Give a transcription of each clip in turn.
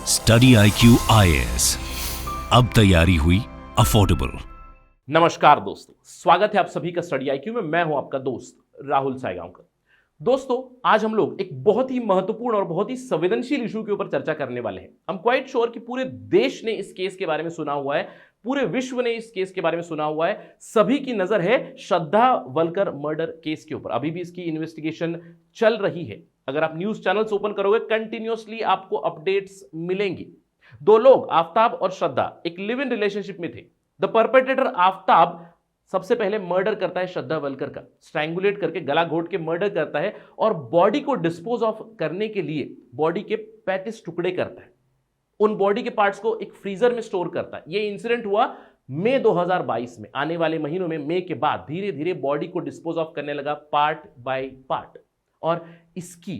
Study IQ IAS, अब तैयारी हुई अफोर्डेबल। नमस्कार दोस्तों, स्वागत है आप सभी का स्टडी IQ में। मैं हूं आपका दोस्त राहुल सायगांवकर। दोस्तों, आज हम लोग एक बहुत ही महत्वपूर्ण और बहुत ही संवेदनशील इशू के ऊपर चर्चा करने वाले हैं। I'm quite sure कि पूरे देश ने इस केस के बारे में सुना हुआ है, पूरे विश्व ने इस केस के बारे में सुना हुआ है। सभी की नजर है श्रद्धा वल्कर मर्डर केस के ऊपर। अभी भी इसकी इन्वेस्टिगेशन चल रही है। अगर आप न्यूज चैनल्स ओपन करोगे, कंटिन्यूअसली आपको अपडेट्स मिलेंगी। दो लोग, आफ्ताब और श्रद्धा, एक लिव इन रिलेशनशिप में थे। द परपेट्रेटर आफ्ताब सबसे पहले मर्डर करता है श्रद्धा वल्कर का, स्ट्रैंगुलेट करके गला घोट के मर्डर करता है और बॉडी को डिस्पोज ऑफ करने के लिए बॉडी के 35 टुकड़े करता है। उन बॉडी के पार्ट्स को एक फ्रीजर में स्टोर करता है। यह इंसिडेंट हुआ मई 2022 में। आने वाले महीनों में मई के बाद धीरे धीरे बॉडी को डिस्पोज ऑफ करने लगा, पार्ट बाय पार्ट। और इसकी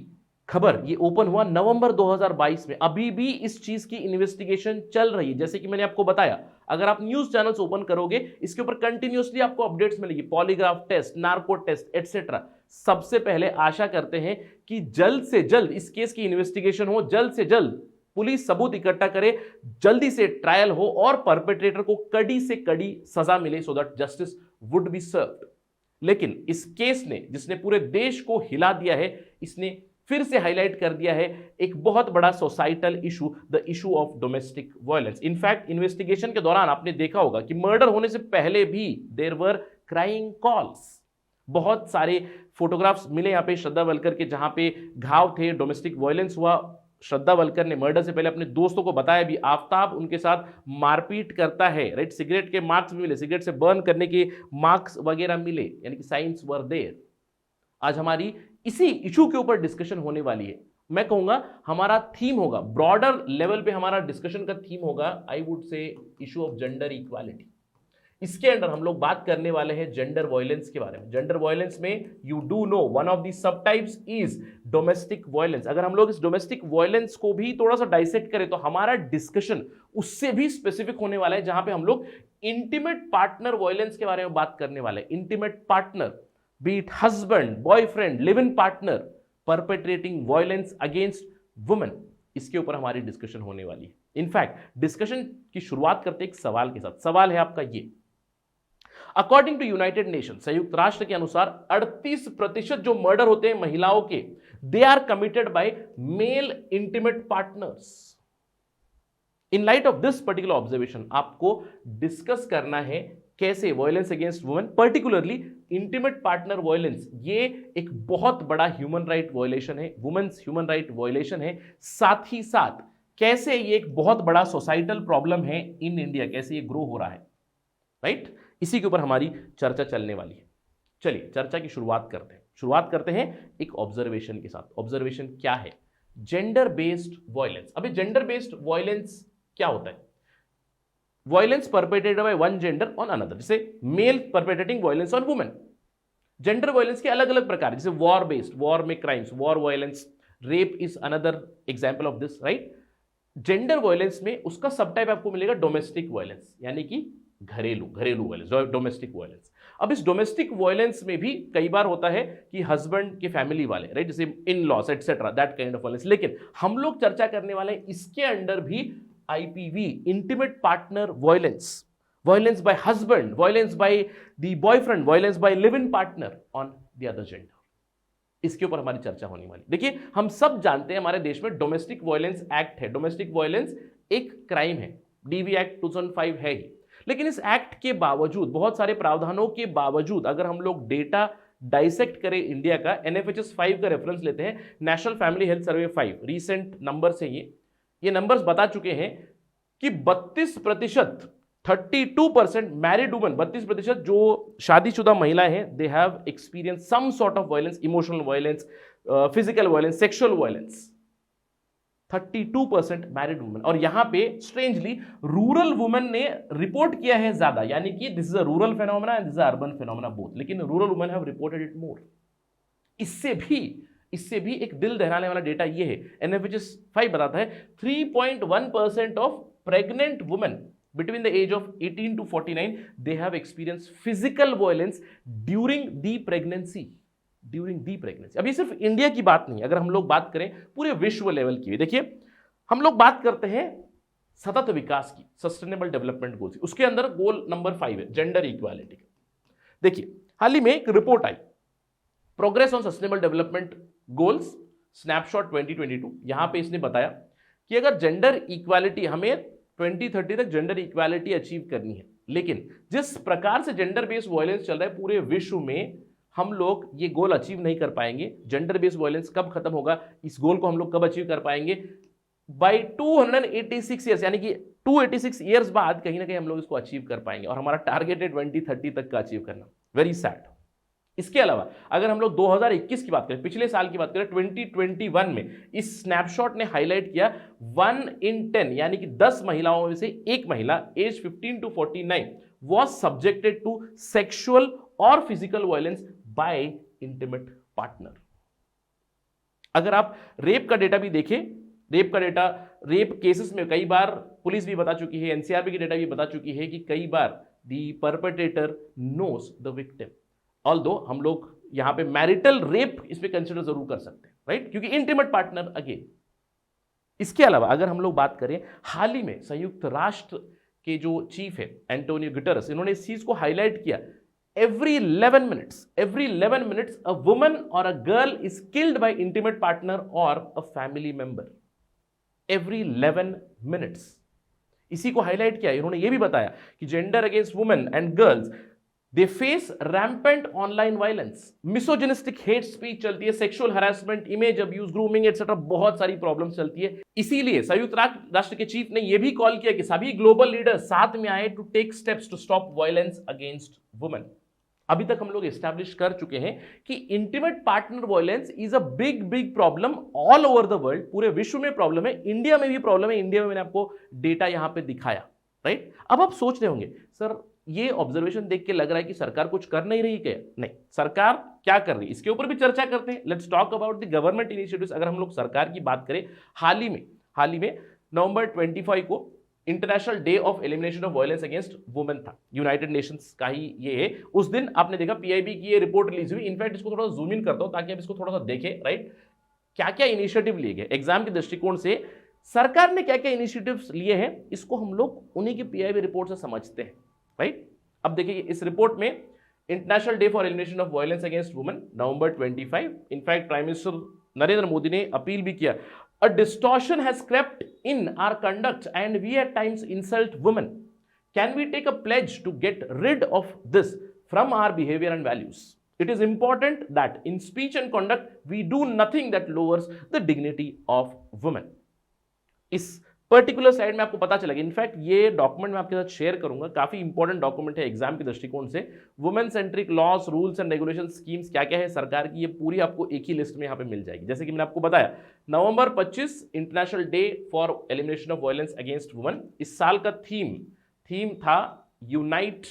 खबर ये ओपन हुआ नवंबर 2022 में। अभी भी इस चीज की इन्वेस्टिगेशन चल रही है। जैसे कि मैंने आपको बताया, अगर आप न्यूज चैनल्स ओपन करोगे, इसके ऊपर कंटिन्यूअसली आपको अपडेट्स मिलेगी, polygraph test, narco test etcetera. सबसे पहले आशा करते हैं कि जल्द से जल्द इस केस की इन्वेस्टिगेशन हो, जल्द से जल्द पुलिस सबूत इकट्ठा करे, जल्दी से ट्रायल हो और परपेट्रेटर को कड़ी से कड़ी सजा मिले, so that justice would be served. लेकिन इस केस ने, जिसने पूरे देश को हिला दिया है, इसने फिर से हाईलाइट कर दिया है एक बहुत बड़ा societal issue, the issue of domestic violence. In fact investigation के दौरान आपने देखा होगा कि मर्डर होने से पहले भी देयर वर क्राइंग कॉल्स। बहुत सारे फोटोग्राफ्स मिले यहाँ पे श्रद्धा वल्कर के, जहां पे घाव थे, डोमेस्टिक वायलेंस हुआ। श्रद्धा वल्कर ने मर्डर से पहले अपने दोस्तों को बताया भी, आफ्ताब उनके साथ मारपीट करता है, राइट। सिगरेट के मार्क्स भी मिले, सिगरेट से बर्न करने के मार्क्स वगैरह मिले, यानी कि साइंस वर देयर। आज हमारी इसी इशू के ऊपर डिस्कशन होने वाली है। मैं कहूंगा हमारा थीम होगा, ब्रॉडर लेवल पे हमारा डिस्कशन का थीम होगा, I would say issue of gender equality. इसके अंदर हम लोग बात करने वाले हैं जेंडर वायलेंस के बारे में। जेंडर वायलेंस में you do know one of the sub types is domestic violence. अगर हम लोग इस डोमेस्टिक वायलेंस को भी थोड़ा सा डाइसेक्ट करें तो हमारा डिस्कशन उससे भी स्पेसिफिक होने वाला है, जहां पे हम लोग इंटीमेट पार्टनर वायलेंस के बारे में बात करने वाले हैं। Intimate partner, be it husband, boyfriend, live-in partner perpetrating violence against women, इसके ऊपर हमारी डिस्कशन होने वाली है। इनफैक्ट डिस्कशन की शुरुआत करते एक सवाल के साथ। सवाल है आपका ये, अकॉर्डिंग टू यूनाइटेड नेशन, संयुक्त राष्ट्र के अनुसार 38% जो मर्डर होते हैं महिलाओं के, they are committed by male intimate partners. In light of this particular observation आपको डिस्कस करना है कैसे violence against women, particularly intimate partner violence, ये एक बहुत बड़ा ह्यूमन राइट वायलेशन है, वुमेन्स ह्यूमन राइट वायलेशन है। साथ ही साथ कैसे ये एक बहुत बड़ा सोसाइटल प्रॉब्लम है इन इंडिया, कैसे ये ग्रो हो रहा है, राइट। इसी के ऊपर हमारी चर्चा चलने वाली है। चलिए चर्चा की शुरुआत करते हैं एक ऑब्जर्वेशन के साथ। ऑब्जर्वेशन क्या है? Gender based violence. अभी जेंडर बेस्ड वायलेंस क्या होता है? Violence perpetrated by one gender on another, जैसे male perpetrating violence on women. Gender violence के अलग अलग प्रकार, जैसे वॉर बेस्ड, वॉर में crimes, war violence, rape is another example of this, right. Gender violence में उसका सब टाइप आपको मिलेगा डोमेस्टिक वायलेंस, यानी कि घरेलू वायलेंस, डोमेस्टिक वायलेंस। अब इस डोमेस्टिक वायलेंस में भी कई बार होता है कि हस्बैंड के फैमिली वाले, राइट, जैसे in laws etcetera, that kind of violence. लेकिन हम लोग चर्चा करने वाले हैं इसके अंडर भी IPV, intimate partner violence, violence by husband, violence by the boyfriend, violence by live-in partner on the other gender। इसके ऊपर हमारी चर्चा होने वाली। देखिए, हम सब जानते हैं हमारे देश में डोमेस्टिक वायलेंस एक्ट है। डोमेस्टिक वायलेंस एक क्राइम है, DV एक्ट 2005 है ही। लेकिन इस एक्ट के बावजूद, बहुत सारे प्रावधानों के बावजूद, अगर हम लोग डेटा डाइसेक्ट करें इंडिया का, NFHS 5 का रेफरेंस लेते हैं, national family health survey 5, recent number से ये नंबर्स बता चुके हैं कि 32%, 32% मैरिड वुमेन, 32% जो शादीशुदा महिलाएं हैं, they have experience some sort of violence, emotional violence, physical violence, sexual violence. 32% married women. और यहां पे स्ट्रेंजली रूरल वुमेन ने रिपोर्ट किया है ज्यादा, यानी कि this is a rural phenomena and this is a urban phenomena both, लेकिन rural women have reported it more. इससे भी एक दिल दहलाने वाला डेटा ये है, NFHS 5 बताता है 3.1% of pregnant women between the age of 18 to 49 they have experience physical violence during the pregnancy. अब ये सिर्फ इंडिया की बात नहीं, अगर हम लोग बात करें पूरे विश्व लेवल की, देखिए हम लोग बात करते हैं सतत विकास की, सस्टेनेबल डेवलपमेंट गोल्स, उसके अंदर गोल नंबर 5 है जेंडर इक्वालिटी। देखिए हाल ही में एक report I, progress on sustainable development goals snapshot 2022। यहां पे इसने बताया कि अगर जेंडर इक्वालिटी, हमें 2030 तक जेंडर इक्वालिटी अचीव करनी है, लेकिन जिस प्रकार से जेंडर बेस्ड वायलेंस चल रहा है पूरे विश्व में, हम लोग ये गोल अचीव नहीं कर पाएंगे। जेंडर बेस्ड वायलेंस कब खत्म होगा, इस गोल को हम लोग कब अचीव कर पाएंगे? बाय 286 ईयर्स, यानी कि 286 ईयर्स बाद कहीं ना कहीं हम लोग इसको अचीव कर पाएंगे, और हमारा टारगेट है 2030 तक का अचीव करना। Very sad. इसके अलावा अगर हम लोग 2021 की बात करें, पिछले साल की बात करें, 2021 में इस स्नैपशॉट ने हाईलाइट किया 1 in 10 यानी कि 10 महिलाओं में से एक महिला as 15 to 49 was subjected to sexual or physical violence by intimate partner। अगर आप रेप का डेटा भी देखें, रेप केसेस में कई बार पुलिस भी बता चुकी है, एनसीआरबी की डेटा भी बता चुकी है कि कई बार the perpetrator knows the victim. Although हम लोग यहां पे मैरिटल रेप इसमें कंसिडर जरूर कर सकते हैं, राइट, क्योंकि इंटीमेट पार्टनर अगेन। इसके अलावा अगर हम लोग बात करें, हाल ही में संयुक्त राष्ट्र के जो चीफ है एंटोनियो गुटेरेस, इन्होंने इस चीज को हाईलाइट किया, every 11 minutes a woman or a girl is killed by intimate partner or a family member। every 11 minutes। इसी को हाईलाइट किया, इन्होंने ये भी बताया कि gender against women and girls they face rampant online violence, misogynistic hate speech चलती है, sexual harassment, image abuse, grooming etcetera, बहुत सारी प्रॉब्लम्स चलती है। इसीलिए संयुक्त राष्ट्र के चीफ ने यह भी कॉल किया कि सभी ग्लोबल लीडर्स साथ में आए to take steps to stop violence against women. अभी तक हम लोग एस्टैब्लिश कर चुके हैं कि intimate partner violence is a big problem all over the world, पूरे विश्व में प्रॉब्लम है, इंडिया में भी प्रॉब्लम है। इंडिया में मैंने आपको डेटा यहां पे दिखाया, राइट। अब आप सोच रहे होंगे सर ये ऑब्जर्वेशन देख के लग रहा है कि सरकार कुछ कर नहीं रही, क्या? नहीं, सरकार क्या कर रही है इसके ऊपर भी चर्चा करते हैं। Let's talk about the government initiatives. अगर हम लोग सरकार की बात करें, हाल ही में नवंबर 25 को international day of elimination of violence against women था, यूनाइटेड नेशंस का ही ये है। उस दिन आपने देखा पीआईबी की ये रिपोर्ट रिलीज हुई। इनफैक्ट इसको थोड़ा जूम इन करता हूं ताकि आप इसको थोड़ा सा देखें, राइट, क्या क्या इनिशिएटिव लिए गए एग्जाम के दृष्टिकोण से, सरकार ने क्या क्या इनिशिएटिव्स लिए हैं, इसको हम लोग उन्हीं की पीआईबी रिपोर्ट से समझते हैं, राइट। अब देखिए इस रिपोर्ट में international day for elimination of violence against women November 25। In fact prime minister Narendra Modi ने अपील भी किया, a distortion has crept in our conduct and we at times insult women. Can we take a pledge to get rid of this from our behavior and values? It is important that in speech and conduct we do nothing that lowers the dignity of women। इस particular slide में आपको पता चलेगा, in fact ये document मैं आपके साथ share करूंगा, काफी इंपॉर्टेंट डॉक्यूमेंट है एग्जाम के दृष्टिकोण से। Women centric loss, rules and regulation schemes क्या क्या है सरकार की, ये पूरी आपको एक ही लिस्ट में यहाँ पे मिल जाएगी। जैसे कि मैंने आपको बताया November 25 international day for elimination of violence against women. इस साल का थीम था unite,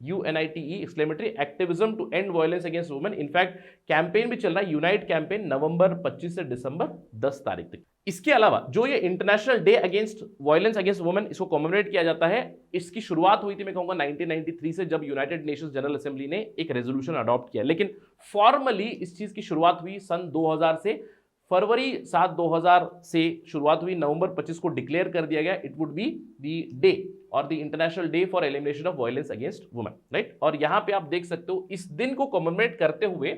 UNITE exclamatory activism to end violence against women. In fact campaign भी चल रहा है, यूनाइट कैंपेन, नवंबर 25 से दिसंबर 10 तारीख तक। इसके अलावा जो ये international day against violence against women, इसको कॉमेमोरेट किया जाता है, इसकी शुरुआत हुई थी मैं कहूंगा 1993 से, जब यूनाइटेड नेशंस जनरल असेंबली ने एक रेजोल्यूशन अडॉप्ट किया। लेकिन फॉर्मली इस चीज की शुरुआत हुई सन 2000 से, फरवरी 7 2000 से शुरुआत हुई, नवंबर 25 को डिक्लेयर कर दिया गया it would be the day और the international day for elimination of violence against women, right. और यहां पे आप देख सकते हो इस दिन को कॉमेमोरेट करते हुए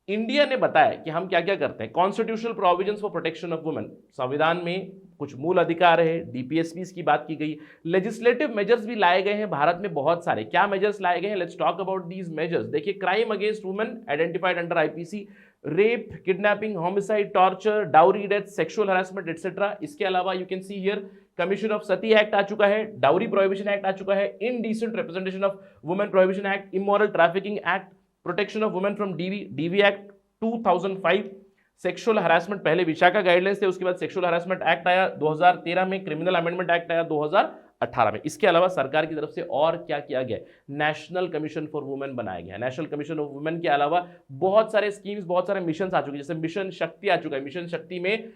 इंडिया ने बताया कि हम क्या क्या करते हैं। Constitutional provisions for protection of women, संविधान में कुछ मूल अधिकार है, डीपीएसपीस की बात की गई, लेजिस्लेटिव मेजर्स भी लाए गए हैं भारत में बहुत सारे। क्या मेजर्स लाए गए हैं, let's talk about these measures. देखिए crime against women identified under IPC, rape, kidnapping, homicide, torture, dowry death, sexual harassment etcetera. इसके अलावा you can see here commission of Sati act आ चुका है, डाउरी प्रोहिबिशन एक्ट आ चुका है, indecent representation of women prohibition act, immoral trafficking act, protection of women from DV act 2005, sexual harassment, पहले Vishaka guidelines थे, उसके बाद सेक्सुअल हरासमेंट एक्ट आया 2013 में, क्रिमिनल अमेंडमेंट एक्ट आया 2018 में। इसके अलावा सरकार की तरफ से और क्या किया गया, नेशनल कमीशन फॉर वुमेन बनाया गया। नेशनल कमीशन ऑफ वुमेन के अलावा बहुत सारे स्कीम्स, बहुत सारे मिशन आ चुके हैं, जैसे मिशन शक्ति आ चुका है। मिशन शक्ति में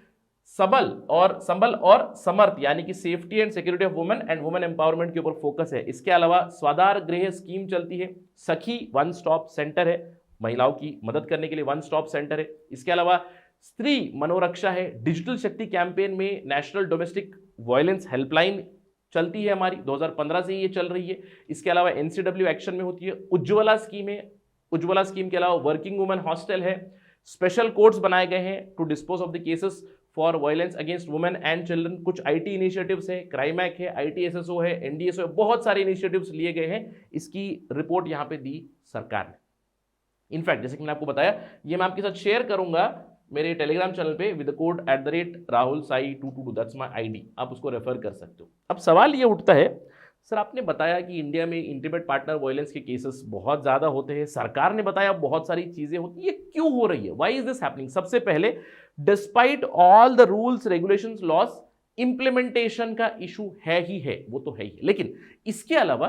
संबल और समर्थ यानी कि safety and security of women and women empowerment के ऊपर फोकस है। इसके अलावा स्वाधार गृह स्कीम चलती है, सखी वन स्टॉप सेंटर है, महिलाओं की मदद करने के लिए वन स्टॉप सेंटर है। इसके अलावा स्त्री मनोरक्षा है, डिजिटल शक्ति कैंपेन में नेशनल डोमेस्टिक वायलेंस हेल्पलाइन चलती है हमारी, 2015 से ये चल रही है। इसके अलावा एनसीडब्ल्यू एक्शन में होती है, उज्ज्वला स्कीम है, उज्ज्वला स्कीम के अलावा वर्किंग वुमेन हॉस्टल है, स्पेशल कोर्ट्स बनाए गए हैं to dispose of the cases for violence against women and children, कुछ आईटी इनिशिएटिव्स है, क्राइम एक्ट है, आईटीएसएसओ है, एनडीएसओ है, बहुत सारे इनिशिएटिव्स लिए गए हैं। इसकी रिपोर्ट यहां पे दी सरकार ने। इनफैक्ट जैसे कि मैंने आपको बताया, ये मैं आपके साथ शेयर करूंगा मेरे टेलीग्राम चैनल पे with code @rahulsai222, that's my ID, आप उसको रेफर कर सकते हो। अब सवाल ये उठता है, सर आपने बताया कि इंडिया में इंटीमेट पार्टनर वायलेंस के केसेस बहुत ज्यादा होते हैं, सरकार ने बताया बहुत सारी चीजें होती, ये क्यों हो रही है, व्हाई इज दिस हैपनिंग? सबसे पहले, despite all the rules regulations loss, implementation का इशू है ही है, वो तो है ही, लेकिन इसके अलावा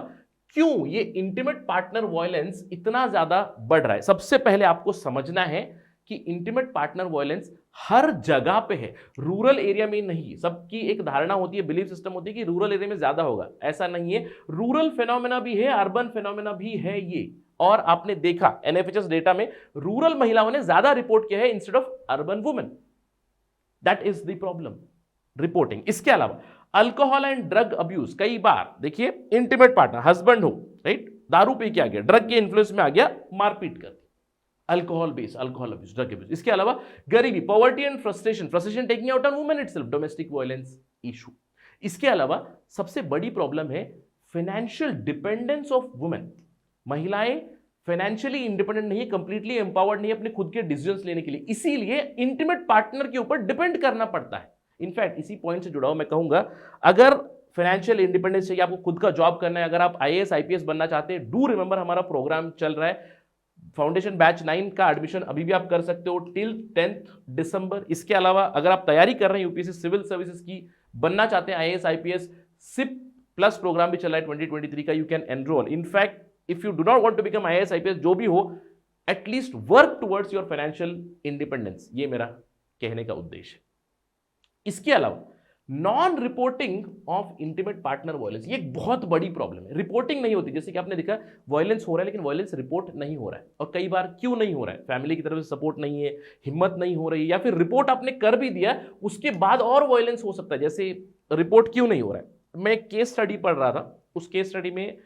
क्यों ये इंटीमेट पार्टनर वायलेंस इतना ज्यादा बढ़ रहा है? सबसे पहले आपको समझना है कि इंटीमेट पार्टनर वायलेंस हर जगह पे है, रूरल एरिया में नहीं। सबकी एक धारणा होती है, बिलीफ सिस्टम होती है कि रूरल एरिया में ज्यादा होगा, ऐसा नहीं है। रूरल फिनोमेना भी है, अर्बन फिनोमेना भी है ये। और आपने देखा एनएफएचएस डेटा में रूरल महिलाओं ने ज्यादा रिपोर्ट किया है instead of urban women. That is the problem, reporting. इसके अलावा अल्कोहल एंड ड्रग अब्यूज, कई बार देखिए इंटीमेट पार्टनर हस्बैंड हो, राइट, दारू पी के आ गया, ड्रग के इन्फ्लुएंस में आ गया, मारपीट कर, alcohol base, alcohol abuse, drug abuse. इसके अलावा गरीबी, poverty and frustration taking out on women itself, domestic violence issue. इसके अलावा सबसे बड़ी प्रॉब्लम है फाइनेंशियल डिपेंडेंस ऑफ वुमेन। महिलाएं फाइनेंशियली इंडिपेंडेंट नहीं है, कंप्लीटली एम्पावर्ड नहीं है अपने खुद के डिसीजंस लेने के लिए, इसीलिए इंटीमेट पार्टनर के ऊपर डिपेंड करना पड़ता है। इनफैक्ट इसी पॉइंट से जुड़ा हुआ मैं कहूंगा, अगर फाइनेंशियल इंडिपेंडेंस चाहिए, आपको खुद का जॉब करना है, अगर आप आईएएस आईपीएस बनना चाहते हैं, डू रिमेंबर हमारा प्रोग्राम चल रहा है, फाउंडेशन बैच 9 का एडमिशन अभी भी आप कर सकते हो टिल 10 दिसंबर। इसके अलावा अगर आप तैयारी कर रहे हैं यूपीएससी सिविल सर्विसेज की, बनना चाहते हैं IAS IPS, SIP plus programme भी चल रहा है 2023 का, you can enrol. In fact if you do not want to become IAS IPS, जो भी हो, at least work towards your financial independence, ये मेरा कहने का उद्देश्य है। इसके अलावा non reporting of intimate partner violence, ये एक बहुत बड़ी प्रॉब्लम है। रिपोर्टिंग नहीं होती, जैसे कि आपने देखा वायलेंस हो रहा है लेकिन वायलेंस रिपोर्ट नहीं हो रहा है। और कई बार क्यों नहीं हो रहा है? फैमिली की तरफ से सपोर्ट नहीं है, हिम्मत नहीं हो रही है, या फिर रिपोर्ट आपने कर भी दिया उसके बाद और वायलेंस हो सकता है। जैसे रिपोर्ट क्यों नहीं हो रहा है? मैं एक केस स्टडी पढ़ रहा था, उस केस स्टडी में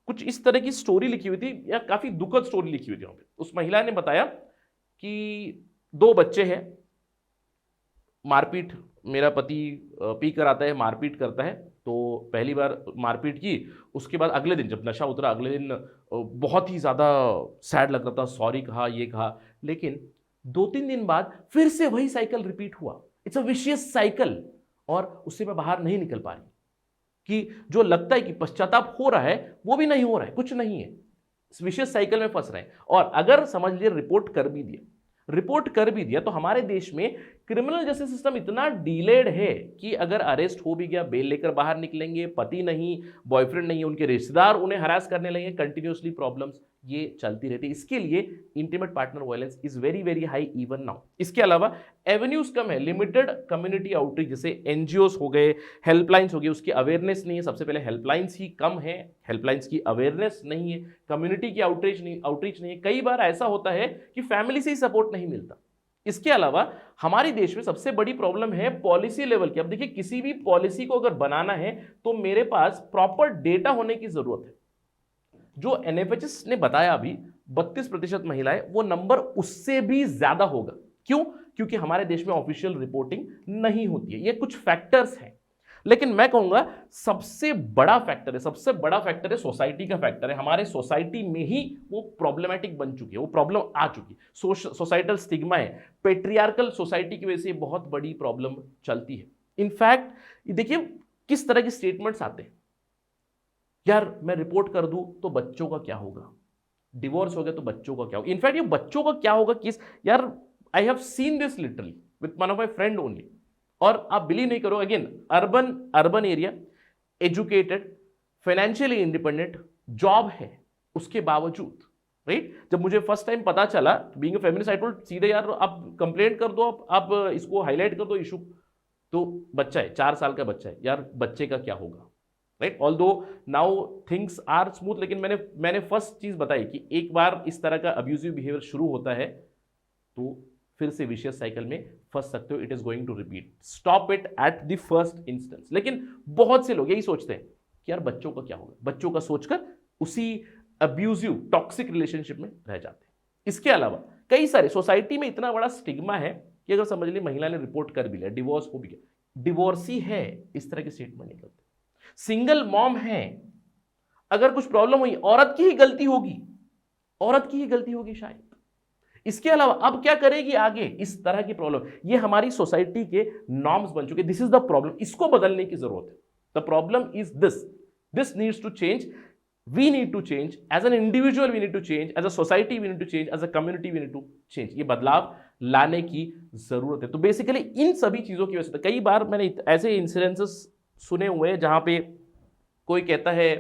कुछ इस तरह की स्टोरी लिखी हुई थी, या काफी दुखद स्टोरी लिखी हुई थी वहां पे। उस महिला ने बताया कि 2 बच्चे हैं, मारपीट, मेरा पति पी कर आता है, मारपीट करता है, तो पहली बार मारपीट की, उसके बाद अगले दिन जब नशा उतरा, अगले दिन बहुत ही ज़्यादा सैड लग रहा था, सॉरी कहा, ये कहा, लेकिन 2-3 दिन बाद फिर से वही साइकिल रिपीट हुआ। इट्स अ विशियस साइकिल, और उससे मैं बाहर नहीं निकल पा रही, कि जो लगता है कि पश्चाताप हो रहा है वो भी नहीं हो रहा है, कुछ नहीं है, विशियस साइकिल में फंस रहे हैं। और अगर समझ लीजिए रिपोर्ट कर भी दिया तो हमारे देश में क्रिमिनल जस्टिस सिस्टम इतना डिलेड है कि अगर अरेस्ट हो भी गया, बेल लेकर बाहर निकलेंगे, पति नहीं, बॉयफ्रेंड नहीं, उनके रिश्तेदार उन्हें हरास करने लगेंगे, कंटिन्यूसली प्रॉब्लम्स ये चलती रहती है। इसके लिए intimate partner violence is very very high even now. इसके अलावा एवेन्यूज कम है, लिमिटेड कम्युनिटी आउटरीच, जैसे एनजीओस हो गए, हेल्पलाइंस हो गई, उसकी अवेयरनेस नहीं है। सबसे पहले हेल्पलाइंस ही कम है, हेल्पलाइंस की अवेयरनेस नहीं है, कम्युनिटी की आउटरीच नहीं है। कई बार ऐसा होता है कि फैमिली से ही सपोर्ट नहीं मिलता। इसके अलावा हमारे देश में सबसे बड़ी प्रॉब्लम है पॉलिसी लेवल की। अब देखिए, किसी भी पॉलिसी को अगर बनाना है तो मेरे पास प्रॉपर डेटा होने की जरूरत है। जो एनएफएचएस ने बताया अभी 32% महिलाएं, वो नंबर उससे भी ज्यादा होगा। क्यों? क्योंकि हमारे देश में ऑफिशियल रिपोर्टिंग नहीं होती है। ये कुछ फैक्टर्स हैं, लेकिन मैं कहूंगा सबसे बड़ा फैक्टर है सोसाइटी का फैक्टर है। हमारे सोसाइटी में ही वो प्रॉब्लमेटिक बन चुकी है, वो प्रॉब्लम आ चुकी है। सोसाइटल स्टिग्मा है, पेट्रियार्कल सोसाइटी की वजह से बहुत बड़ी प्रॉब्लम चलती है। इनफैक्ट देखिए किस तरह के स्टेटमेंट्स आते हैं, यार मैं रिपोर्ट कर दूं तो बच्चों का क्या होगा, डिवोर्स हो गया तो बच्चों का क्या होगा। इनफैक्ट ये बच्चों का क्या होगा यार, I have seen this literally with one of my friend only. और आप बिलीव नहीं करो, again urban area, educated, financially independent, job है, उसके बावजूद, राइट, जब मुझे फर्स्ट टाइम पता चला, being a feminist I told सीधे, यार आप कंप्लेंट कर दो, आप इसको हाईलाइट कर दो इशू। तो बच्चा है, 4 साल का बच्चा है, यार बच्चे का क्या होगा, right. Although now things are smooth, लेकिन मैंने फर्स्ट चीज बताई कि एक बार इस तरह का अब्यूजिव बिहेवियर शुरू होता है तो फिर से विशियस साइकिल में फंस सकते हो। It is going to repeat, stop it at the first instance. लेकिन बहुत से लोग यही सोचते हैं कि यार बच्चों का क्या होगा, बच्चों का सोचकर उसी अब्यूजिव टॉक्सिक रिलेशनशिप में रह जाते हैं। इसके अलावा कई सारे सोसाइटी में इतना बड़ा स्टिग्मा है कि अगर समझ ली महिला ने रिपोर्ट कर भी लिया, डिवोर्स हो भी गया, डिवोर्सी है, इस तरह के स्टेटमेंट नहीं करते। सिंगल मॉम है, अगर कुछ प्रॉब्लम हुई औरत की ही गलती होगी, औरत की ही गलती होगी शायद। इसके अलावा अब क्या करेगी आगे, इस तरह की प्रॉब्लम, ये हमारी सोसाइटी के नॉर्म्स बन चुके। दिस इज द प्रॉब्लम, इसको बदलने की जरूरत है। The problem is this needs to change, we need to change, as an individual we need to change, as a society we need to change, as a community we need to change. ये बदलाव लाने की जरूरत है। तो basically इन सभी चीजों की वजह से कई बार मैंने ऐसे इंसिडेंसेस सुने हुए हैं जहां पे कोई कहता है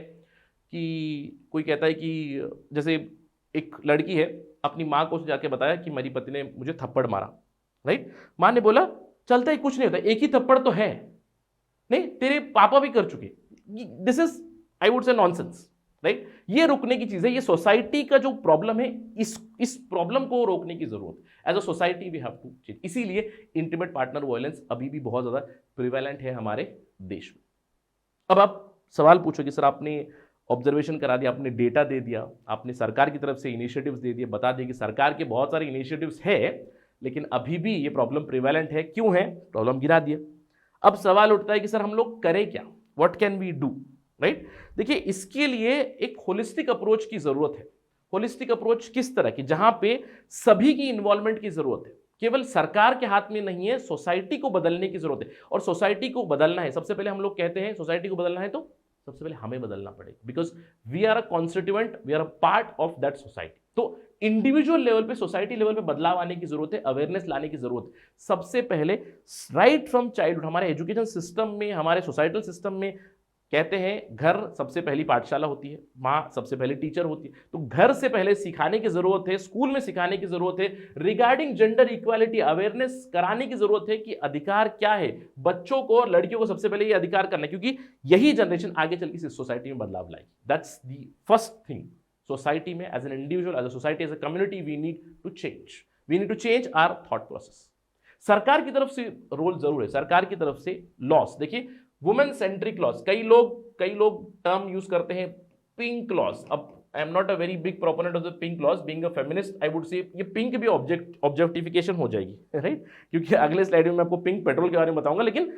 कि जैसे एक लड़की है, अपनी माँ को जाके बताया कि मेरी पति ने मुझे थप्पड़ मारा, राइट। माँ ने बोला चलता है, कुछ नहीं होता, एक ही थप्पड़ तो है, नहीं तेरे पापा भी कर चुके। This is I would say nonsense, right. ये रुकने की चीज है, ये सोसाइटी का जो प्रॉब्लम है, इस प्रॉब्लम को रोकने की जरूरत है। As a society we have to change. इसीलिए इंटीमेट पार्टनर वायलेंस अभी भी बहुत ज्यादा प्रिवेलेंट है हमारे देश में। अब आप सवाल पूछोगे सर आपने ऑब्जर्वेशन करा दिया, आपने डेटा दे दिया, आपने सरकार की तरफ से इनिशिएटिव्स दे दिए, बता दिए कि सरकार के बहुत सारे इनिशिएटिव्स है, लेकिन अभी भी ये प्रॉब्लम प्रिवेलेंट है। क्यों है? प्रॉब्लम गिरा दिया। अब सवाल उठता है कि सर हम लोग करें क्या, what can we do, right. देखिए इसके लिए एक होलिस्टिक अप्रोच की जरूरत है। होलिस्टिक अप्रोच किस तरह की, जहां पे सभी की इन्वॉल्वमेंट की जरूरत है। केवल सरकार के हाथ में नहीं है, सोसाइटी को बदलने की जरूरत है। और सोसाइटी को बदलना है, सबसे पहले हम लोग कहते हैं सोसाइटी को बदलना है तो सबसे पहले हमें बदलना पड़ेगा, because we are a constituent, we are a part of that society. तो इंडिविजुअल लेवल पे, सोसाइटी लेवल पे बदलाव आने की जरूरत है, अवेयरनेस लाने की जरूरत है। सबसे पहले राइट फ्रॉम चाइल्डहुड, हमारे एजुकेशन सिस्टम में, हमारे सोसाइटल सिस्टम में कहते हैं घर सबसे पहली पाठशाला होती है, माँ सबसे पहले टीचर होती है। तो घर से पहले सिखाने की जरूरत है, स्कूल में सिखाने की जरूरत है, रिगार्डिंग जेंडर इक्वालिटी अवेयरनेस कराने की जरूरत है कि अधिकार क्या है। बच्चों को और लड़कियों को सबसे पहले ये अधिकार करना है, क्योंकि यही जनरेशन आगे चल के सोसाइटी में बदलाव लाएगी। That's the first thing. Society में as an individual, as a society, as a community we need to change, we need to change our thought process. सरकार की तरफ से रोल जरूर है, सरकार की तरफ से लॉस। देखिए वुमेन सेंट्रिक लॉस, कई लोग टर्म यूज करते हैं पिंक लॉस। अब I am not a very big proponent of the pink loss, being a feminist I would say ये पिंक भी ऑब्जेक्टिफिकेशन हो जाएगी, राइट। क्योंकि अगले स्लाइड में मैं आपको पिंक पेट्रोल के बारे में बताऊंगा। लेकिन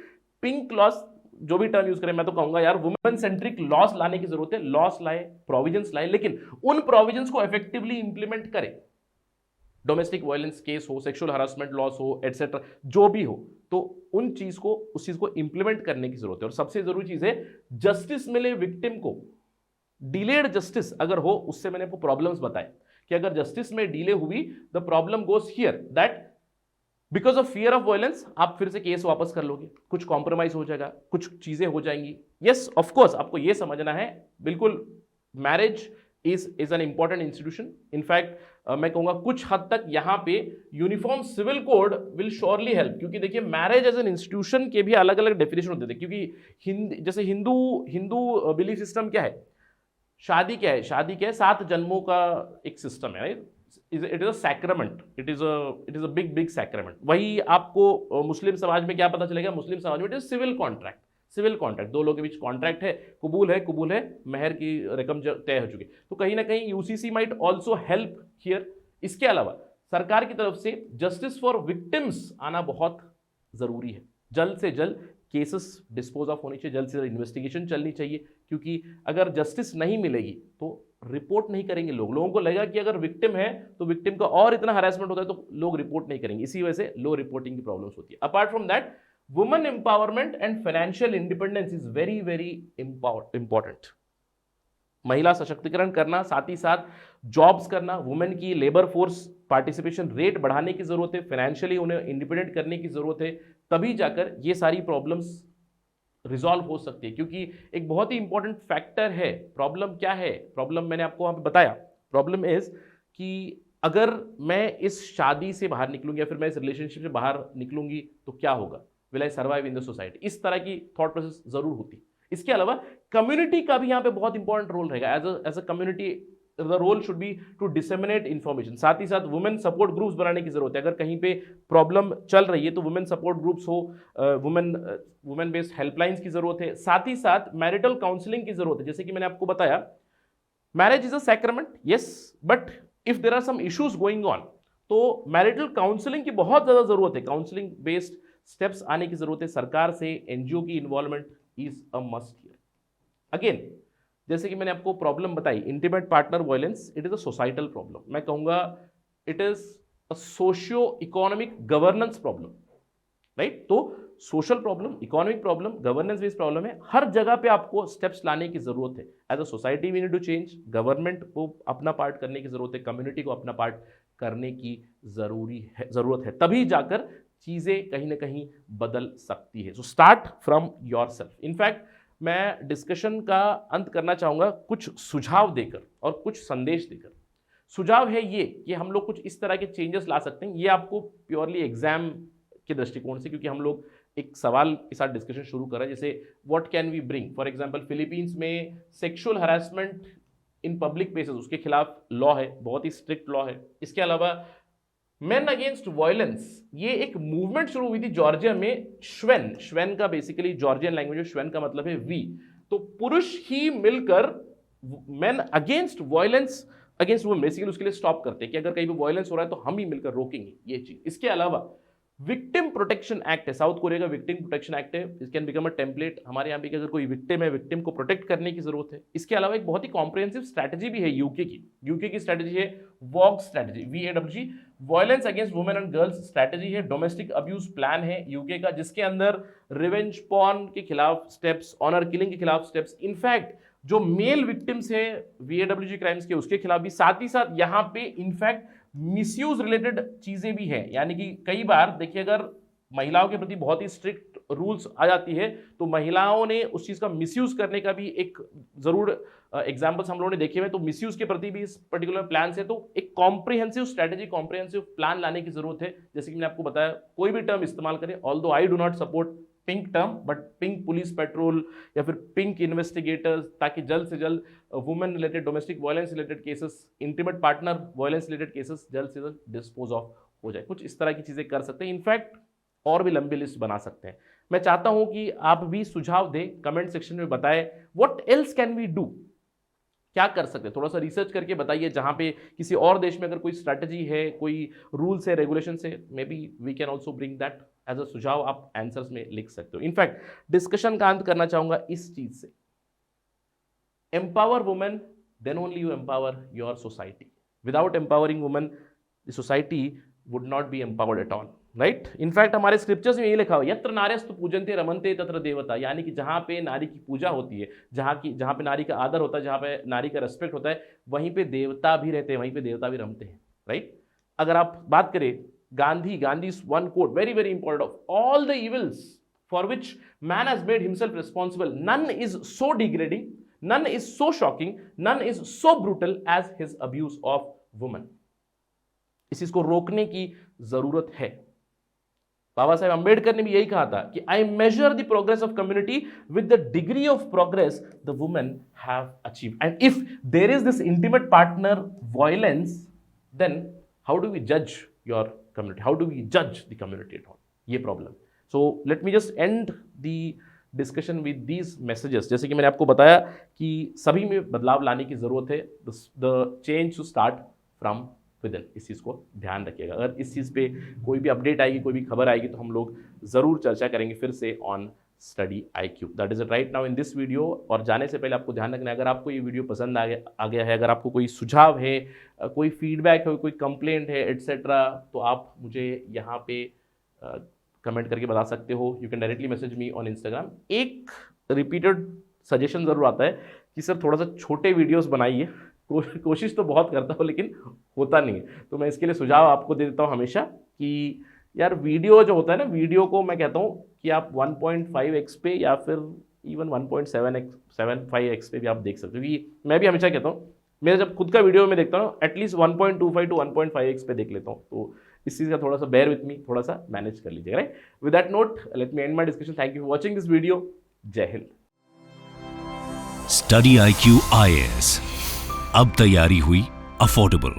पिंक लॉस जो भी टर्म यूज करें, मैं तो कहूंगा यार वुमेन सेंट्रिक लॉस लाने की जरूरत है। लॉस लाए, प्रोविजंस लाए, लेकिन उन प्रोविजंस को इफेक्टिवली इंप्लीमेंट करें। डोमेस्टिक वायलेंस केस हो, सेक्सुअल हरासमेंट लॉस हो, एटसेट्रा, जो भी हो, तो उस चीज को इंप्लीमेंट करने की जरूरत है। और सबसे जरूरी चीज है जस्टिस मिले विक्टिम को। डिलेड जस्टिस अगर हो, उससे मैंने आपको प्रॉब्लम्स बताए कि अगर जस्टिस में डिले हुई, the problem goes here that because of fear of violence आप फिर से केस वापस कर लोगे, कुछ कॉम्प्रोमाइज हो जाएगा, कुछ चीजें हो जाएंगी। यस ऑफ कोर्स आपको यह समझना है, बिल्कुल marriage is an important institution. In fact मैं कहूंगा कुछ हद तक यहां पे uniform civil code will surely help, क्योंकि देखिए मैरिज एज एन इंस्टीट्यूशन के भी अलग अलग डेफिनेशन होते थे। क्योंकि जैसे हिंदू बिलीफ सिस्टम क्या है, शादी क्या है, 7 जन्मों का एक सिस्टम है, it is a sacrament, it is a big sacrament. वही आपको मुस्लिम समाज में क्या पता चलेगा, मुस्लिम समाज में इट इज सिविल कॉन्ट्रैक्ट। दो लोगों के बीच कॉन्ट्रैक्ट है, कबूल है, मेहर की रकम तय हो चुकी। तो कहीं ना कहीं UCC might also help here. इसके अलावा सरकार की तरफ से जस्टिस फॉर विक्टिम्स आना बहुत जरूरी है। जल्द से जल्द केसेस डिस्पोज ऑफ होनी चाहिए, जल्द से जल्द इन्वेस्टिगेशन चलनी चाहिए, क्योंकि अगर जस्टिस नहीं मिलेगी तो रिपोर्ट नहीं करेंगे लोगों को लगेगा कि अगर विक्टिम है तो विक्टिम का और इतना हरासमेंट होता है तो लोग रिपोर्ट नहीं करेंगे। इसी वजह से लो रिपोर्टिंग की प्रॉब्लम्स होती है। Apart from that, women empowerment and financial independence is very very important. महिला सशक्तिकरण करना, साथ ही साथ जॉब्स करना, वुमेन की लेबर फोर्स पार्टिसिपेशन रेट बढ़ाने की जरूरत है, फाइनेंशियली उन्हें इंडिपेंडेंट करने की जरूरत है, तभी जाकर ये सारी प्रॉब्लम्स रिजॉल्व हो सकती है। क्योंकि एक बहुत ही इंपॉर्टेंट फैक्टर है, प्रॉब्लम क्या है, प्रॉब्लम मैंने आपको वहां पे बताया। प्रॉब्लम इज कि अगर मैं इस शादी से बाहर निकलूंगी या फिर मैं इस रिलेशनशिप से बाहर निकलूंगी तो क्या होगा, will I survive in the society, इस तरह की थॉट प्रोसेस जरूर होती है। इसके अलावा कम्युनिटी का भी यहाँ पे बहुत इंपॉर्टेंट रोल रहेगा। As a community the role should be to disseminate information. साथ ही साथ वुमेन सपोर्ट ग्रुप्स बनाने की जरूरत है। अगर कहीं पे प्रॉब्लम चल रही है तो वुमेन सपोर्ट ग्रुप्स हो, वुमेन बेस्ड हेल्पलाइंस की जरूरत है। साथ ही साथ मैरिटल काउंसलिंग की जरूरत है। जैसे कि मैंने आपको बताया, marriage is a sacrament, yes, but if there are some issues going on तो मैरिटल काउंसलिंग की बहुत ज्यादा जरूरत है। काउंसलिंग बेस्ड स्टेप्स आने की जरूरत है। सरकार से एनजीओ की involvement is a must here. Again, जैसे कि मैंने आपको प्रॉब्लम बताई, intimate partner violence, it is a societal problem. मैं कहूंगा it is a socio economic governance problem, right. तो social problem, economic problem, governance based problem है। हर जगह पे आपको स्टेप्स लाने की जरूरत है। As a society we need to change, government को अपना पार्ट करने की जरूरत है, कम्युनिटी को अपना पार्ट करने की जरूरत है, तभी जाकर चीजें कहीं ना कहीं बदल सकती है। So start from yourself. In fact मैं डिस्कशन का अंत करना चाहूंगा कुछ सुझाव देकर और कुछ संदेश देकर। सुझाव है ये कि हम लोग कुछ इस तरह के चेंजेस ला सकते हैं। ये आपको प्योरली एग्जाम के दृष्टिकोण से, क्योंकि हम लोग एक सवाल के साथ डिस्कशन शुरू कर रहे हैं, जैसे what can we bring. For example, Philippines में sexual harassment in public places, उसके खिलाफ लॉ है, बहुत ही स्ट्रिक्ट लॉ है। इसके अलावा मेन अगेंस्ट वायलेंस, ये एक मूवमेंट शुरू हुई थी जॉर्जिया में। श्वेन का बेसिकली जॉर्जियन लैंग्वेज में श्वेन का मतलब है वी। तो पुरुष ही मिलकर main against violence against women basically उसके लिए स्टॉप करते हैं कि अगर कहीं पे वायलेंस हो रहा है तो हम ही मिलकर रोकेंगे ये चीज। इसके अलावा विक्टिम प्रोटेक्शन एक्ट है, साउथ कोरिया का विक्टिम प्रोटेक्शन एक्ट है। It can become a template हमारे यहाँ पे कि अगर कोई विक्टिम है, विक्टिम को प्रोटेक्ट करने की जरूरत है। इसके अलावा एक बहुत ही कॉम्प्रिहेंसिव स्ट्रैटेजी भी है यूके की स्ट्रैटेजी है वॉग strategy, VAWG, violence against women and girls strategy है। डोमेस्टिक अब्यूज प्लान है यूके का, जिसके अंदर रिवेंज पॉर्न के खिलाफ स्टेप्स, ऑनर किलिंग के खिलाफ स्टेप्स, इनफैक्ट जो मेल विक्टिम्स है VAWG क्राइम्स के, उसके खिलाफ भी। साथ ही साथ यहाँ पे इनफैक्ट मिसयूज रिलेटेड चीजें भी हैं। यानी कि कई बार देखिए, अगर महिलाओं के प्रति बहुत ही स्ट्रिक्ट रूल्स आ जाती है तो महिलाओं ने उस चीज का मिसयूज करने का भी एक जरूर एग्जांपल्स हम लोगों ने देखे हुए। तो मिसयूज के प्रति भी इस पर्टिकुलर प्लान से तो एक कॉम्प्रिहेंसिव स्ट्रेटेजी, कॉम्प्रिहेंसिव प्लान लाने की जरूरत है। जैसे कि मैंने आपको बताया, कोई भी टर्म इस्तेमाल करें, although I do not support pink term, but pink police petrol या फिर पिंक इन्वेस्टिगेटर्स, ताकि जल्द से जल्द women related, domestic violence related cases, intimate partner violence related cases जल्द से जल्द डिस्पोज ऑफ हो जाए। कुछ इस तरह की चीजें कर सकते हैं। इनफैक्ट और भी लंबी लिस्ट बना सकते हैं। मैं चाहता हूं कि आप भी सुझाव दें, कमेंट सेक्शन में बताएं what else can we do, क्या कर सकते हैं। थोड़ा सा रिसर्च करके बताइए, जहां पे किसी और देश में अगर कोई स्ट्रैटेजी है, कोई रूल्स है, रेगुलेशन है, maybe we can also bring that as a सुझाव। आप आंसर्स में लिख सकते हो। इनफैक्ट डिस्कशन का अंत करना चाहूंगा इस चीज से, empower women then only you empower your society. Without empowering women the society would not be empowered at all, right. In fact हमारे स्क्रिप्चर्स में यही लिखा हुआ, यत्र नार्यस्तु पूजन्ते रमन्ते तत्र देवता, यानी कि जहां पे नारी की पूजा होती है, जहां पे नारी का आदर होता है, जहां पे नारी का रेस्पेक्ट होता है, वहीं पे देवता भी रहते हैं, वहीं पे देवता भी रमते हैं, राइट। अगर आप बात करें गांधी's one quote, very very important, of all the evils for which man has made himself responsible, none is so degrading, none is so shocking, none is so brutal as his abuse of women. इस चीज को रोकने की जरूरत है। बाबा साहेब अंबेडकर ने भी यही कहा था कि आई measure the progress of community with the degree of progress the women have achieved, and if there is this intimate partner violence, then how do we जज your community, how do we जज the community at all, ये problem. So let me just and the discussion with these messages. जैसे कि मैंने आपको बताया कि सभी में बदलाव लाने की जरूरत है, the change to start from within. इस चीज़ को ध्यान रखिएगा। अगर इस चीज़ पे कोई भी अपडेट आएगी, कोई भी खबर आएगी, तो हम लोग ज़रूर चर्चा करेंगे फिर से on study IQ। That is right now in this video. और जाने से पहले आपको ध्यान रखना है, अगर आपको ये वीडियो पसंद आ गया है, अगर आपको कोई सुझाव है, कोई फीडबैक है, कोई कंप्लेंट है एट्सेट्रा, तो आप मुझे यहाँ पे कमेंट करके बता सकते हो। You can directly message me on Instagram. एक रिपीटेड सजेशन ज़रूर आता है कि सर थोड़ा सा छोटे वीडियोज़ बनाइए। कोशिश तो बहुत करता हूँ लेकिन होता नहीं है, तो मैं इसके लिए सुझाव आपको दे देता हूँ हमेशा कि यार वीडियो जो होता है ना, वीडियो को मैं कहता हूँ कि आप 1.5x पे या फिर इवन 1.75x पे भी आप देख सकते हो। क्योंकि मैं भी हमेशा कहता हूँ, मेरा जब खुद का वीडियो में देखता हूँ एटलीस्ट 1.25 टू 1.5x पे देख लेता हूँ। तो इस चीज़ का थोड़ा सा बेयर विथ मी, थोड़ा सा मैनेज कर लीजिएगा, right. With that note let me and my discussion. Thank you for watching this video. जय हिंद। स्टडी IQ IAS, अब तैयारी हुई अफोर्डेबल।